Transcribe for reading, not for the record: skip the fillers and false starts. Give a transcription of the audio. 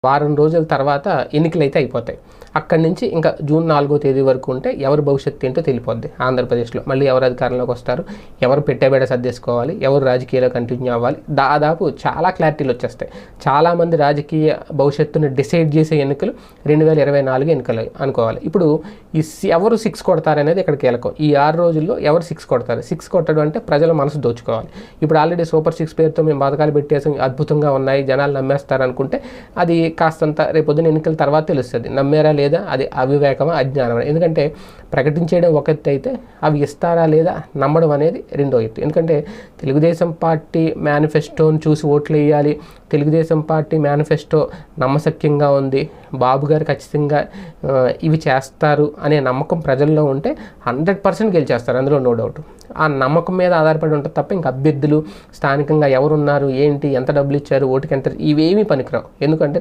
వారం రోజుల తర్వాత ఎన్నికలైతే అయిపోతాయి. అక్కడి నుంచి ఇంకా జూన్ 4వ తేదీ వరకు ఉంటే ఎవరి భవిష్యత్తు ఏంటో తెలిపోద్ది ఆంధ్రప్రదేశ్లో. మళ్ళీ ఎవరు అధికారంలోకి వస్తారు, ఎవరు పెట్టేబేడ సర్దేసుకోవాలి, ఎవరు రాజకీయాల్లో కంటిన్యూ అవ్వాలి, దాదాపు చాలా క్లారిటీలు వచ్చేస్తాయి. చాలామంది రాజకీయ భవిష్యత్తును డిసైడ్ చేసే ఎన్నికలు 2024 ఎన్నికలు అనుకోవాలి. ఇప్పుడు ఎవరు 6 కొడతారనేది ఇక్కడ కీలకం. ఈ 6 రోజుల్లో ఎవరు 6 కొడతారు? 6 కొట్టడం అంటే ప్రజల మనసు దోచుకోవాలి. ఇప్పుడు ఆల్రెడీ సూపర్ 6 పేరుతో మేము పథకాలు పెట్టేసి అద్భుతంగా ఉన్నాయి, జనాలు నమ్మేస్తారు అనుకుంటే అది కాస్తంత రేపొద్దున ఎన్నికల తర్వాత తెలుస్తుంది నమ్మారా లేదా, అది అవివేకమా అజ్ఞానమా. ఎందుకంటే ప్రకటించేయడం ఒక ఎత్తు అయితే అవి ఇస్తారా లేదా నమ్మడం అనేది రెండో ఎత్తు. ఎందుకంటే తెలుగుదేశం పార్టీ మేనిఫెస్టోని చూసి ఓట్లు వేయాలి, తెలుగుదేశం పార్టీ మేనిఫెస్టో నమ్మశక్యంగా ఉంది, బాబు గారు ఖచ్చితంగా ఇవి చేస్తారు అనే నమ్మకం ప్రజల్లో ఉంటే 100% గెలిచేస్తారు, అందులో నో డౌట్. ఆ నమ్మకం మీద ఆధారపడి ఉంటుంది తప్ప ఇంకా అభ్యర్థులు స్థానికంగా ఎవరున్నారు, ఏంటి, ఎంత డబ్బులు ఇచ్చారు, ఓటుకి ఎంత, ఇవేమీ పనికిరావు. ఎందుకంటే